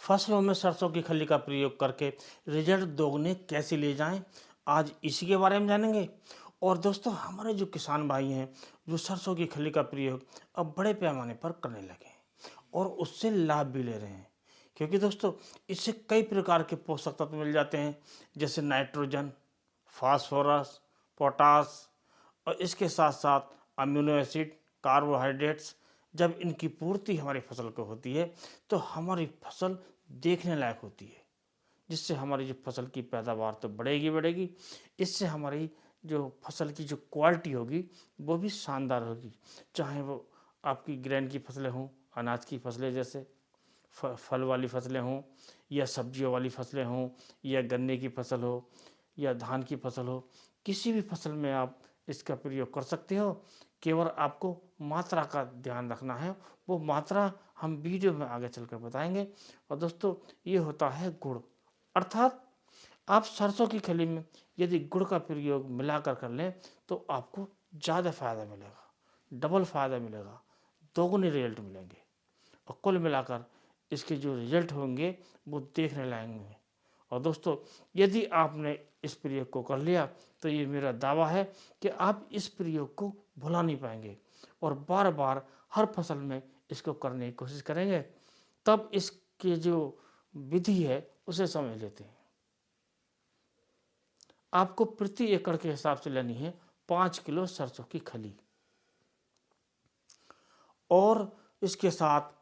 फसलों में सरसों की खली का प्रयोग करके रिजल्ट दोगुने कैसे ले जाएं, आज इसी के बारे में जानेंगे। और दोस्तों, हमारे जो किसान भाई हैं, जो सरसों की खली का प्रयोग अब बड़े पैमाने पर करने लगे हैं और उससे लाभ भी ले रहे हैं, क्योंकि दोस्तों इससे कई प्रकार के पोषक तत्व मिल जाते हैं, जैसे नाइट्रोजन, फास्फोरस, पोटास और इसके साथ साथ अमीनो एसिड, कार्बोहाइड्रेट्स। जब इनकी पूर्ति हमारी फसल को होती है तो हमारी फसल देखने लायक होती है, जिससे हमारी जो फसल की पैदावार तो बढ़ेगी बढ़ेगी, इससे हमारी जो फसल की जो क्वालिटी होगी वो भी शानदार होगी। चाहे वो आपकी ग्रेन की फसलें हों, अनाज की फसलें जैसे फल वाली फसलें हों, या सब्जियों वाली फसलें हों, या गन्ने की फसल हो, या धान की फसल हो, किसी भी फसल में आप इसका प्रयोग कर सकते हो। केवल आपको मात्रा का ध्यान रखना है, वो मात्रा हम वीडियो में आगे चलकर बताएंगे। और दोस्तों, ये होता है गुड़, अर्थात आप सरसों की खली में यदि गुड़ का प्रयोग मिलाकर कर लें तो आपको ज़्यादा फायदा मिलेगा, डबल फायदा मिलेगा, दोगुने रिजल्ट मिलेंगे। और कुल मिलाकर इसके जो रिजल्ट होंगे वो देखने लायक होंगे। और दोस्तों, यदि आपने इस प्रयोग को कर लिया तो ये मेरा दावा है कि आप इस प्रयोग को भुला नहीं पाएंगे और बार बार हर फसल में इसको करने की कोशिश करेंगे। तब इसकी जो विधि है उसे समझ लेते हैं। आपको प्रति एकड़ के हिसाब से लेनी है 5 किलो सरसों की खली, और इसके साथ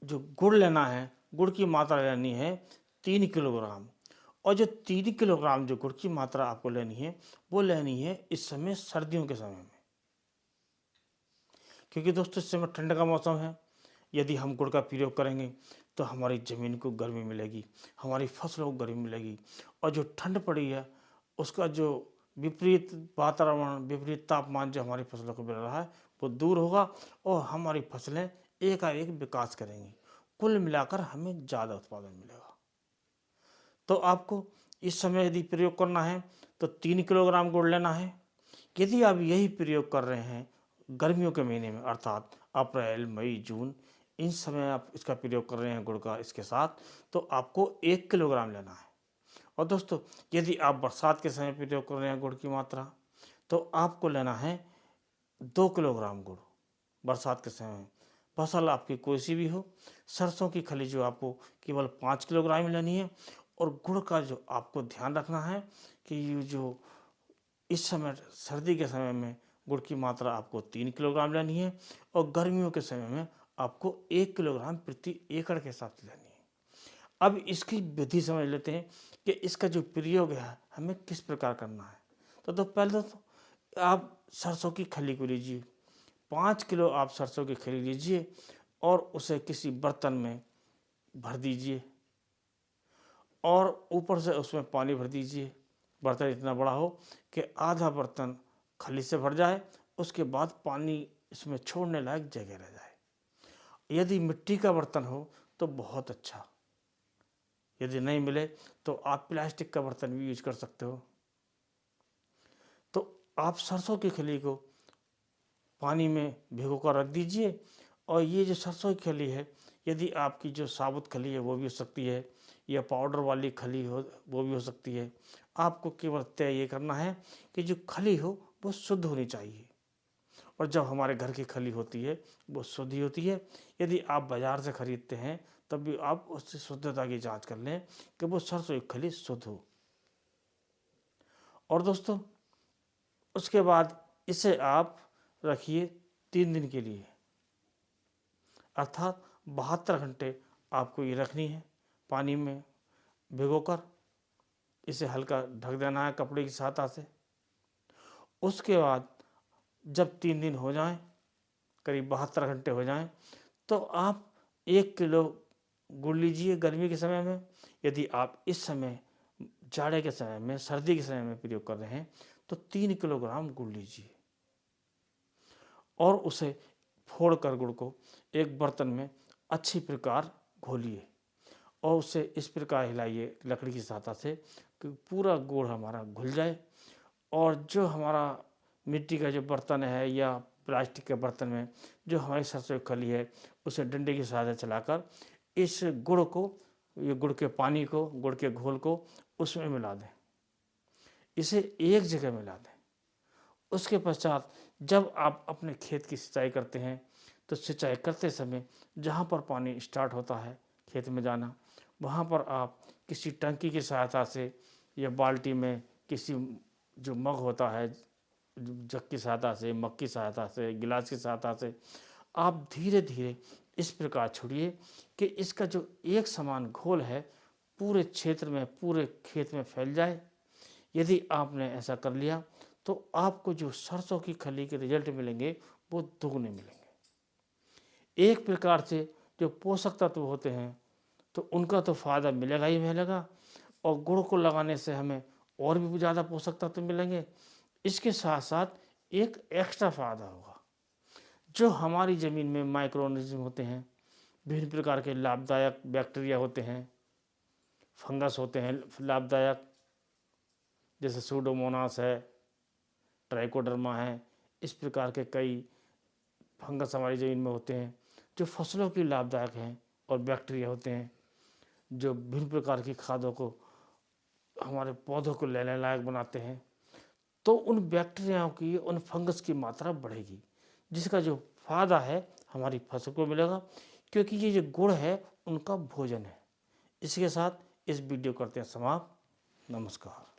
जो गुड़ लेना है, गुड़ की मात्रा लेनी है 3 किलोग्राम। और जो 3 किलोग्राम जो गुड़ की मात्रा आपको लेनी है वो लेनी है इस समय सर्दियों के समय में, क्योंकि दोस्तों इस समय ठंड का मौसम है। यदि हम गुड़ का प्रयोग करेंगे तो हमारी ज़मीन को गर्मी मिलेगी, हमारी फसलों को गर्मी मिलेगी, और जो ठंड पड़ी है उसका जो विपरीत वातावरण, विपरीत तापमान जो हमारी फसलों को मिल रहा है वो दूर होगा और हमारी फसलें एकाएक विकास करेंगी। कुल मिलाकर हमें ज़्यादा उत्पादन मिलेगा। तो आपको इस समय यदि प्रयोग करना है तो 3 किलोग्राम गुड़ लेना है। यदि आप यही प्रयोग कर रहे हैं गर्मियों के महीने में, अर्थात अप्रैल, मई, जून, इन समय आप इसका प्रयोग कर रहे हैं गुड़ का इसके साथ, तो आपको 1 किलोग्राम लेना है। और दोस्तों, यदि आप बरसात के समय प्रयोग कर रहे हैं गुड़ की मात्रा, तो आपको लेना है 2 किलोग्राम गुड़ बरसात के समय में। फसल आपकी कोई सी भी हो, सरसों की खली जो आपको केवल 5 किलोग्राम ही लेनी है। और गुड़ का जो आपको ध्यान रखना है कि ये जो इस समय सर्दी के समय में गुड़ की मात्रा आपको 3 किलोग्राम लेनी है, और गर्मियों के समय में आपको 1 किलोग्राम प्रति एकड़ के हिसाब से लेनी है। अब इसकी विधि समझ लेते हैं कि इसका जो प्रयोग है हमें किस प्रकार करना है। तो पहले तो आप सरसों की खली को लीजिए, 5 किलो आप सरसों की खली लीजिए और उसे किसी बर्तन में भर दीजिए, और ऊपर से उसमें पानी भर दीजिए। बर्तन इतना बड़ा हो कि आधा बर्तन खली से भर जाए, उसके बाद पानी इसमें छोड़ने लायक जगह रह जाए। यदि मिट्टी का बर्तन हो तो बहुत अच्छा, यदि नहीं मिले तो आप प्लास्टिक का बर्तन भी यूज कर सकते हो। तो आप सरसों की खली को पानी में भिगो कर रख दीजिए। और ये जो सरसों की खली है, यदि आपकी जो साबुत खली है वो भी हो सकती है, या पाउडर वाली खली हो वो भी हो सकती है। आपको केवल तय ये करना है कि जो खली हो वो शुद्ध होनी चाहिए, और जब हमारे घर की खली होती है वो शुद्ध ही होती है। यदि आप बाज़ार से ख़रीदते हैं तब भी आप उससे शुद्धता की जांच कर लें कि वो सरसों की खली शुद्ध हो। और दोस्तों, उसके बाद इसे आप रखिए 3 दिन के लिए, अर्थात 72 घंटे आपको ये रखनी है पानी में भिगोकर। इसे हल्का ढक देना है कपड़े की सहायता से। उसके बाद जब 3 दिन हो जाएं, करीब 72 घंटे हो जाएं, तो आप 1 किलो गुड़ लीजिए गर्मी के समय में। यदि आप इस समय जाड़े के समय में, सर्दी के समय में प्रयोग कर रहे हैं तो 3 किलोग्राम गुड़ लीजिए, और उसे फोड़कर गुड़ को एक बर्तन में अच्छी प्रकार घोलिए, और उसे इस प्रकार हिलाइए लकड़ी की सहायता से कि पूरा गुड़ हमारा घुल जाए। और जो हमारा मिट्टी का जो बर्तन है या प्लास्टिक के बर्तन में जो हमारी सरसों की खली है, उसे डंडे की सहायता चलाकर इस गुड़ को ये गुड़ के पानी को, गुड़ के घोल को उसमें मिला दें, इसे एक जगह मिला दें। उसके पश्चात जब आप अपने खेत की सिंचाई करते हैं तो सिंचाई करते समय जहाँ पर पानी स्टार्ट होता है खेत में जाना, वहाँ पर आप किसी टंकी की सहायता से या बाल्टी में किसी जो मग होता है, जग की सहायता से, मग की सहायता से, गिलास की सहायता से आप धीरे धीरे इस प्रकार छोड़िए कि इसका जो एक समान घोल है पूरे क्षेत्र में, पूरे खेत में फैल जाए। यदि आपने ऐसा कर लिया तो आपको जो सरसों की खली के रिजल्ट मिलेंगे वो दुगने मिलेंगे। एक प्रकार से जो पोषक तत्व होते हैं तो उनका तो फ़ायदा मिलेगा ही मिलेगा, और गुड़ को लगाने से हमें और भी ज़्यादा पोषक तत्व मिलेंगे। इसके साथ साथ एक एक्स्ट्रा फ़ायदा होगा, जो हमारी ज़मीन में माइक्रो ऑर्गेनिज्म होते हैं, विभिन्न प्रकार के लाभदायक बैक्टीरिया होते हैं, फंगस होते हैं लाभदायक, जैसे सूडोमोनास है, ट्राइकोडर्मा है, इस प्रकार के कई फंगस हमारी ज़मीन में होते हैं जो फसलों की लाभदायक हैं, और बैक्टीरिया होते हैं जो विभिन्न प्रकार की खादों को, हमारे पौधों को लेने लायक बनाते हैं। तो उन बैक्टीरियाओं की, उन फंगस की मात्रा बढ़ेगी, जिसका जो फ़ायदा है हमारी फसल को मिलेगा, क्योंकि ये जो गुड़ है उनका भोजन है। इसके साथ इस वीडियो करते हैं समाप्त। नमस्कार।